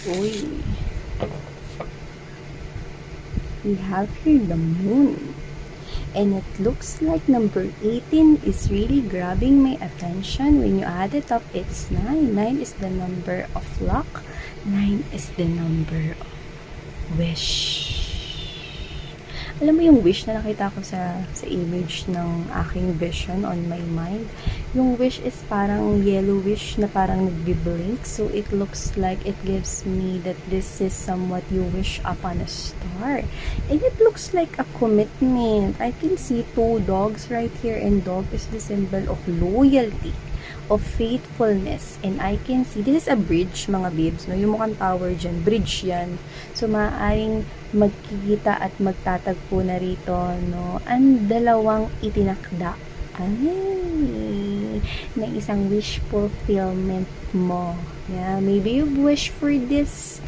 Uy, we have here the moon. And it looks like number 18 is really grabbing my attention. When you add it up, it's 9. 9 is the number of luck. 9 is the number of wish. Alam mo yung wish na nakita ko sa image ng aking vision on my mind? Yung wish is parang yellowish na parang nagbi-blink. So, it looks like it gives me that this is somewhat you wish upon a star. And it looks like a commitment. I can see 2 dogs right here, and dog is the symbol of loyalty, of faithfulness. And I can see, this is a bridge, mga babes, no? Yung mukhang tower dyan, bridge yan. So, maaaring magkikita at magtatagpo na rito, no? Ang dalawang itinakda. Ay, na isang wish fulfillment mo. Yeah, maybe you wish for this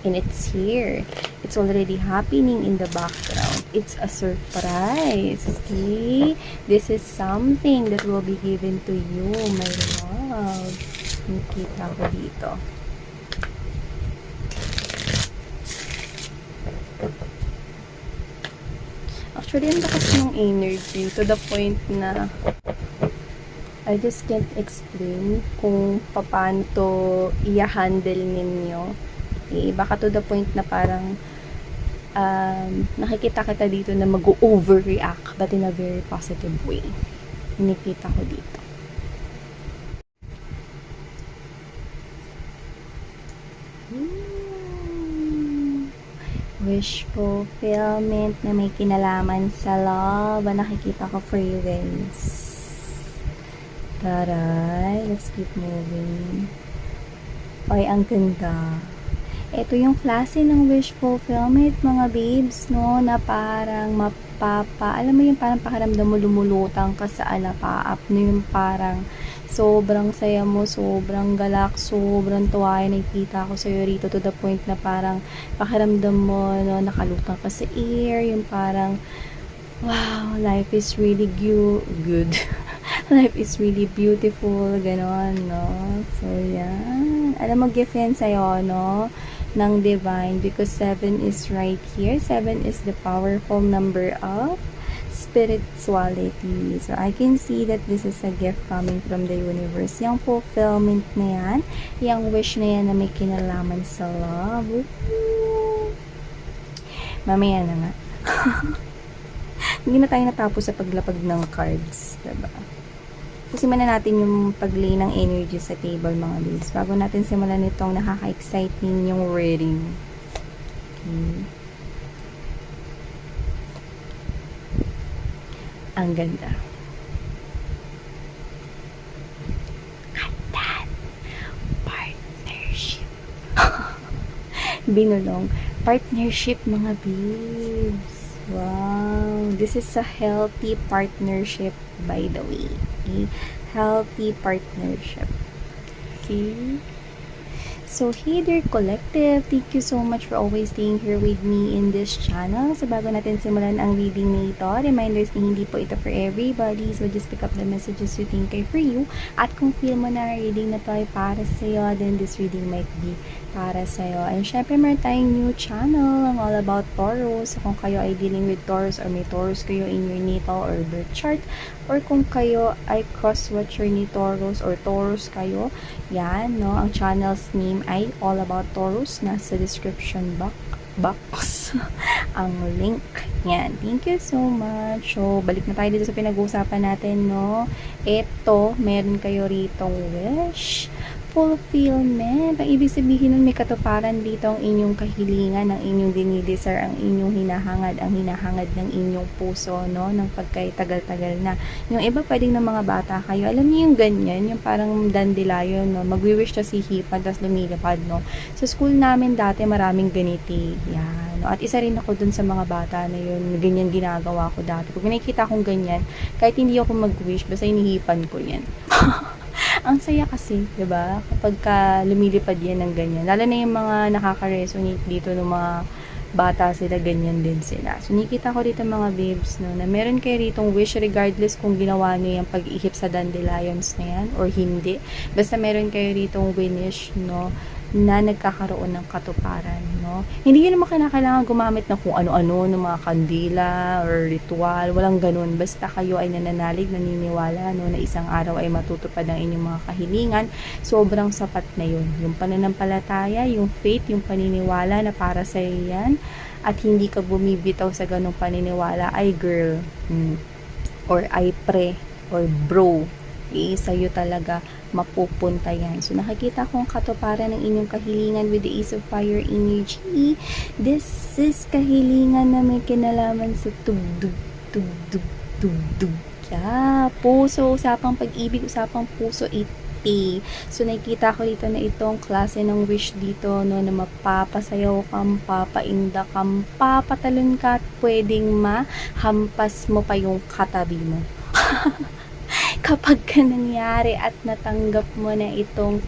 and it's here. It's already happening in the background. It's a surprise. Okay? This is something that will be given to you, my love. Nakita ko dito. Actually, ang lakas ng energy to the point na I just can't explain kung paano to i-handle ninyo. Okay, baka to the point na parang nakikita kita dito na mag-overreact but in a very positive way. Nakikita ko dito. Wish fulfillment na may kinalaman sa love. Nakikita ko free wins. Taray, let's keep moving. Ay, ang ganda. Ito yung klase ng wish fulfillment, mga babes, no? Na parang alam mo yung parang pakiramdam mo lumulutang ka sa alapaap, no? Yung parang sobrang saya mo, sobrang galak, sobrang tuwa yung nakikita ko sa'yo rito to the point na parang pakiramdam mo, no? Nakalutang ka sa air, yung parang wow, life is really good. Life is really beautiful, gano'n, no? So, yan. Alam mo, gift yan sa'yo, no? Ng divine, because 7 is right here. 7 is the powerful number of spirituality. So, I can see that this is a gift coming from the universe. Yung fulfillment na yan, yung wish na yan na may kinalaman sa love. Woo! Mamaya na nga. Hindi na tayo natapos sa paglapag ng cards, diba? So, simulan natin yung paglay ng energy sa table, mga babes. Bago natin simulan itong nakaka-exciting yung reading. Okay. Ang ganda. At partnership. Binulong. Partnership, mga babes. Wow, this is a healthy partnership, by the way. Okay? Healthy partnership. Okay? So, hey there, collective. Thank you so much for always staying here with me in this channel. So, bago natin simulan ang reading na ito, reminders na hindi po ito for everybody. So, just pick up the messages you think are for you. At kung feel mo na reading na to ay para sa'yo, then this reading might be para sa'yo. And syempre, meron tayong new channel, ang all about Taurus. So, kung kayo ay dealing with Taurus or may Taurus kayo in your natal or birth chart, or kung kayo ay cross-watcher ni Taurus or Taurus kayo, yan, no? Ang channel's name ay All About Taurus. Nasa description box ang link. Yan. Thank you so much. So, balik na tayo dito sa pinag-uusapan natin, no? Ito, meron kayo ritong wish fulfillment. Ang ibig sabihin nun, may katuparan dito ang inyong kahilingan, ang inyong dinidesire, ang inyong ang hinahangad ng inyong puso, no? Ng pagkatagal-tagal na. Yung iba, pwedeng ng mga bata kayo. Alam niyo yung ganyan, yung parang dandelion, no? Magwi-wish na si hipan, tapos lumilipad, no? Sa school namin dati, maraming ganiti. Yan, no? At isa rin ako dun sa mga bata na yun, ganyan ginagawa ko dati. Pag nakikita akong ganyan, kahit hindi ako mag-wish, basta inihipan ko yan. Ang saya kasi, 'di ba? Kapag lumilipad 'yan ng ganyan. Lalo na yung mga nakaka-resonate dito ng mga bata sila, ganyan din sila. So, nakita ko dito mga babes, no, na meron kayo ritong wish regardless kung ginawa niyo yung pag-ihip sa dandelions na yan or hindi. Basta meron kayo ritong wish, no, na nagkakaroon ng katuparan, no? Hindi nyo naman kailangan gumamit ng kung ano-ano, ng mga kandila or ritual, walang ganun. Basta kayo ay nananalig, naniniwala, no, na isang araw ay matutupad ang inyong mga kahilingan, sobrang sapat na yun. Yung pananampalataya, yung faith, yung paniniwala na para sa yan, at hindi ka bumibitaw sa ganung paniniwala, ay girl, or ay pre, or bro, sa'yo talaga mapupunta yan. So, nakikita kong katuparan ng inyong kahilingan with the Ace of Fire energy. This is kahilingan na may kinalaman sa tugdug, tugdug, tugdug. Yeah, puso, usapang pag-ibig, usapang puso, iti. So, nakikita ko dito na itong klase ng wish dito, no, na mapapasayaw ka, mapapainda ka, mapapatalon ka, at pwedeng mahampas mo pa yung katabi mo. Kapag ka nangyari at natanggap mo na itong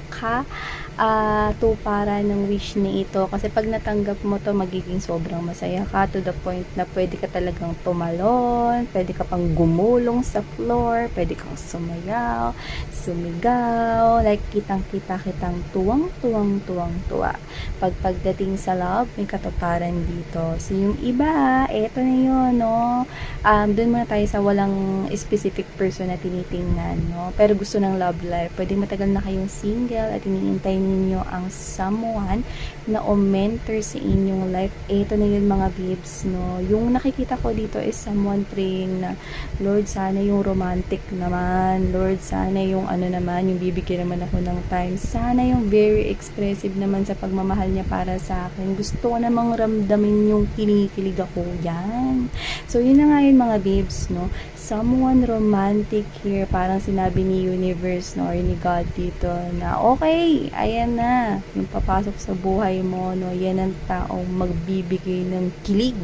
tuparan ng wish na ito, kasi pag natanggap mo to, magiging sobrang masaya ka to the point na pwede ka talagang tumalon, pwede ka pang gumulong sa floor, pwede kang sumayaw, sumigaw, like kitang tuwang-tuwa. Pagdating sa love, may katuparan dito. So yung iba, eto na yun, no? Doon muna tayo sa walang specific person na tinitingnan, no? Pero gusto ng love life, pwede matagal na kayong single at iniintay ninyo ang someone na mentor sa inyong life. Ito na yun mga babes, no? Yung nakikita ko dito is someone praying na, Lord, sana yung romantic naman. Lord, sana yung ano naman, yung bibigyan naman ako ng time. Sana yung very expressive naman sa pagmamahal niya para sa akin. Gusto ko namang ramdamin yung kinikilig ako. Yan. So, yun na nga yun mga babes, no? Someone romantic here, parang sinabi ni universe, no, or ni God dito na okay, ayan na yung papasok sa buhay mo, no, yan ang taong magbibigay ng kilig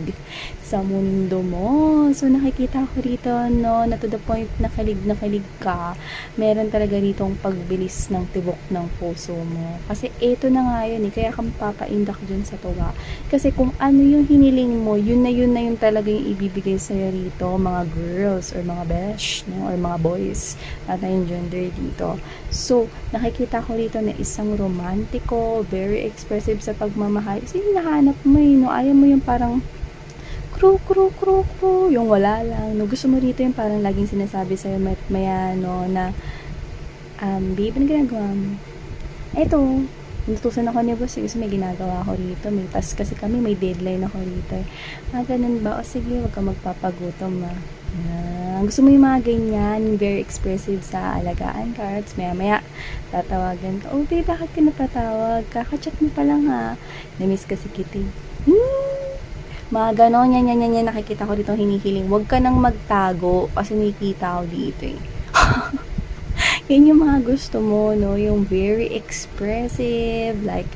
sa mundo mo. So nakikita ko dito, no, na to the point na kilig ka, meron talaga ditong pagbilis ng tibok ng puso mo, kasi eto na nga yun, kaya kang papaindak dyan sa tuwa, kasi kung ano yung hiniling mo, yun na yung talaga yung ibibigay sa'yo rito, mga girls or mga besh, no, or mga boys, at yung gender dito. So, nakikita ko dito na isang romantiko, very expressive sa pagmamahal. Kasi hinahanap mo no, ayaw mo yung parang kru, yung wala lang, no. Gusto mo dito yung parang laging sinasabi sa'yo, maya, no, na, babe, ano ginagawa mo? Eto, natutusan ako ni boss kasi may ginagawa ako rito, may task kasi kami, may deadline ako rito. Ganun ba? O sige, wag ka magpapagutom, gusto mo yung mga ganyan, very expressive sa alagaan cards, maya tatawagan ka, oh babe, bakit ka napatawag? Kakachat mo pa lang ha, na-miss kasi kita. Mga ganon, yan, nakikita ko dito hinihiling, wag ka nang magtago, kasi nakikita ko dito yan yung mga gusto mo, no, yung very expressive, like,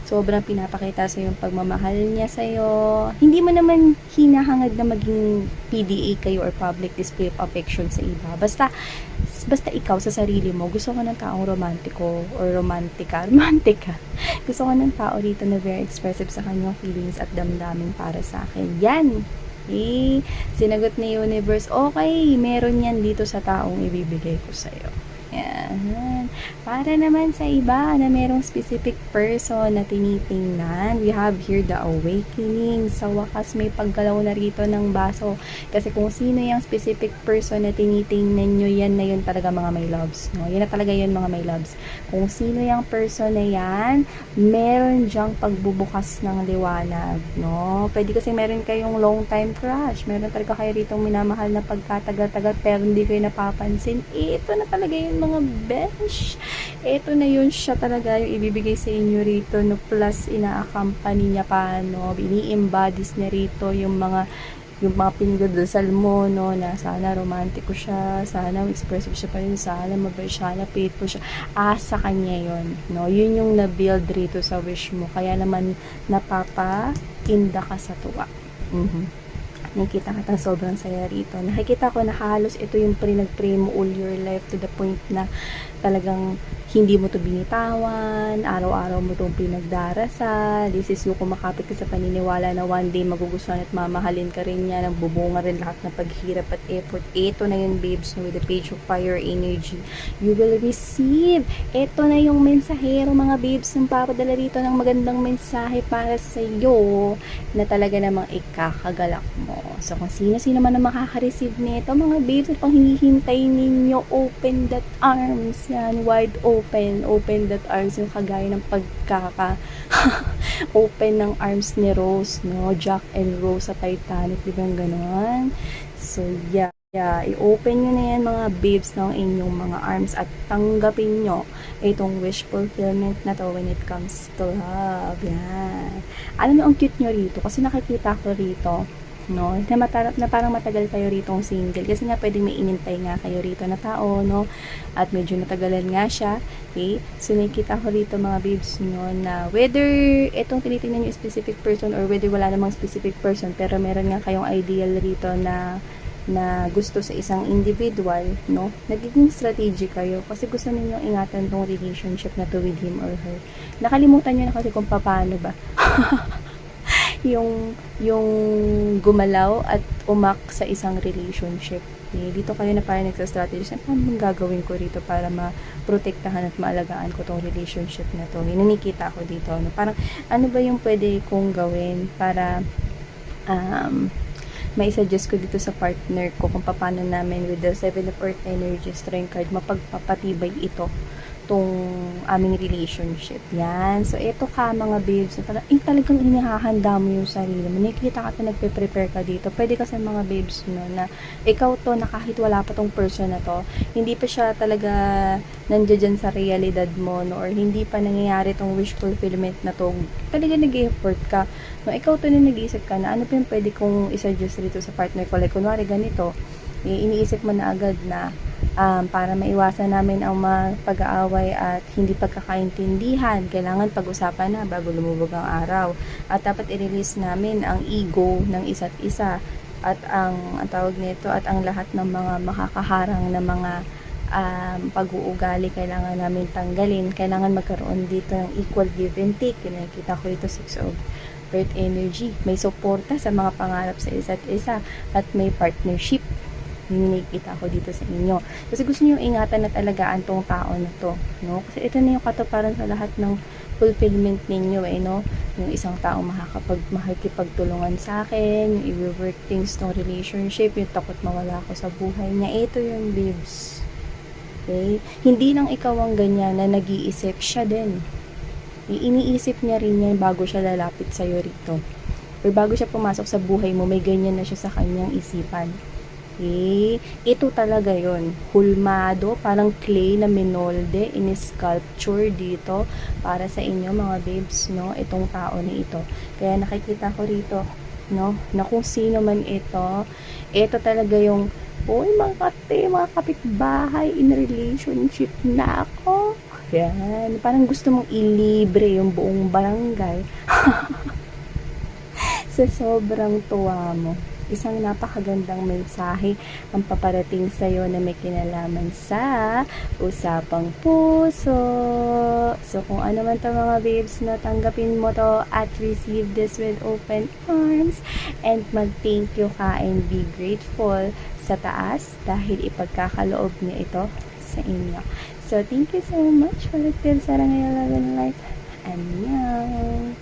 sobrang pinapakita sa yung pagmamahal niya sa'yo. Hindi mo naman hinahangad na maging PDA kayo or public display of affection sa iba. Basta ikaw sa sarili mo, gusto ko ng taong romantiko or romantika. Gusto ko ng tao dito na very expressive sa kanyang feelings at damdamin para sa akin. Yan! Sinagot ni universe, okay, meron yan dito sa taong ibibigay ko sa'yo. Yan. Para naman sa iba na merong specific person na tinitingnan, we have here the awakening. Sa wakas may paggalaw na rito ng baso. Kasi kung sino yung specific person na tinitingnan nyo, yan na yun talaga mga my loves. No? Yan na talaga yun mga my loves. Kung sino yung person na yan, meron dyang pagbubukas ng liwanag. No? Pwede kasi meron kayong long time crush. Meron talaga kayo rito minamahal na pagkatagal-tagal pero hindi kayo napapansin. Ito na talaga yun mga besh. Ito na yun siya talaga yung ibibigay sa inyo rito, no, plus ina-accompany niya pa, no, ini-embodies niya rito yung mga pinagdadasal mo, no, na sana romantiko siya, sana expressive siya pa rin, sana mabait, sana faithful siya. Sa kanya yun, no, yun yung na-build rito sa wish mo, kaya naman napapainda ka sa tuwa. Nakikita kita sobrang saya rito. Nakikita ko na halos ito yung nag-pray mo all your life to the point na talagang hindi mo to binitawan, araw-araw mo itong pinagdarasal. This is yung kumakapit ka sa paniniwala na one day magugustuhan at mamahalin ka rin niya, nagbubunga rin lahat ng paghirap at effort. Ito na yun, babes, with the page of fire energy. You will receive. Ito na yung mensahero, mga babes, yung papadala rito ng magandang mensahe para sa iyo na talaga namang ikakagalak mo. So, kung sino-sino man ang makaka-receive nito, mga babes, pang hinihintay ninyo, open that arms. Yan, wide open that arms, yung kagaya ng open ng arms ni Rose, no? Jack and Rose sa Titanic, di ba ganon? So, yeah. I-open nyo na yan, mga babes, ng inyong mga arms at tanggapin nyo itong wish fulfillment na to when it comes to love. Yan. Alam nyo, ang cute nyo rito kasi nakikita ko rito, no, na parang matagal kayo ritong single kasi nga pwedeng may inintay nga kayo rito na tao, no, at medyo natagalan nga siya. Okay, so nakikita ko rito, mga babes, no, na whether itong tinitingnan yung specific person or whether wala namang specific person pero meron nga kayong ideal rito na gusto sa isang individual, no, nagiging strategic kayo kasi gusto niyo ingatan tong relationship na to with him or her. Nakalimutan niyo na kasi kung paano ba yung gumalaw at umak sa isang relationship. Okay? Dito kayo na parang nagsa-strategy. Ano bang gagawin ko rito para ma-protektahan at maalagaan ko tong relationship na to? Nakikita ko dito. No? Parang ano ba yung pwede kong gawin para may suggest ko dito sa partner ko kung paano namin with the 7 of Earth energy strength card mapagpapatibay ito tong aming relationship. Yan. So, ito ka, mga babes, talagang inihahanda mo yung sarili mo. Nakikita ka na nagpe-prepare ka dito. Pwede kasi mga babes, no, na ikaw to, na kahit wala pa tong person na to, hindi pa siya talaga nandiyan sa realidad mo, no, or hindi pa nangyayari tong wish fulfillment na to, talaga nag-effort ka. No, ikaw to na nag-iisip ka na, ano pa yung pwede kong isa-suggest dito sa partner ko? Like, kunwari ganito, iniisip mo na agad na para maiwasan namin ang pag-aaway at hindi pagkakaintindihan, kailangan pag-usapan na bago lumubog ang araw. At dapat i-release namin ang ego ng isa't isa at ang tawag nito at ang lahat ng mga makakaharang na mga pag-uugali kailangan namin tanggalin. Kailangan magkaroon dito ng equal give and take. Nakikita ko ito 6 of Earth energy. May suporta sa mga pangarap sa isa't isa at may partnership. Nakikita ko dito sa inyo. Kasi gusto niyo ingatan at alagaan tong tao na to, no? Kasi ito na yung katuparan sa lahat ng fulfillment ninyo, no? Yung isang tao makikipagtulungan sa akin, yung i-work things ng relationship, yung takot mawala ako sa buhay niya. Ito yung babes. Okay? Hindi lang ikaw ang ganyan na nag-iisip, siya din. Iniisip niya rin yan bago siya lalapit sa'yo rito. Or bago siya pumasok sa buhay mo, may ganyan na siya sa kanyang isipan. Okay. Ito talaga yon, hulmado, parang clay na minolde, in-sculpture dito para sa inyo, mga babes, no, itong tao na ito. Kaya nakikita ko rito, no, na kung sino man ito talaga yung, uy, mga kapitbahay, in relationship na ako. Yan, parang gusto mong ilibre yung buong barangay. Sa sobrang tuwa mo. Isang napakagandang mensahe ang paparating sa'yo na may kinalaman sa usapang puso. So, kung ano man to, mga babes, na tanggapin mo to at receive this with open arms and mag-thank you ka and be grateful sa taas dahil ipagkakaloob niya ito sa inyo. So, thank you so much for the tips sa ngayon life. Annyeong!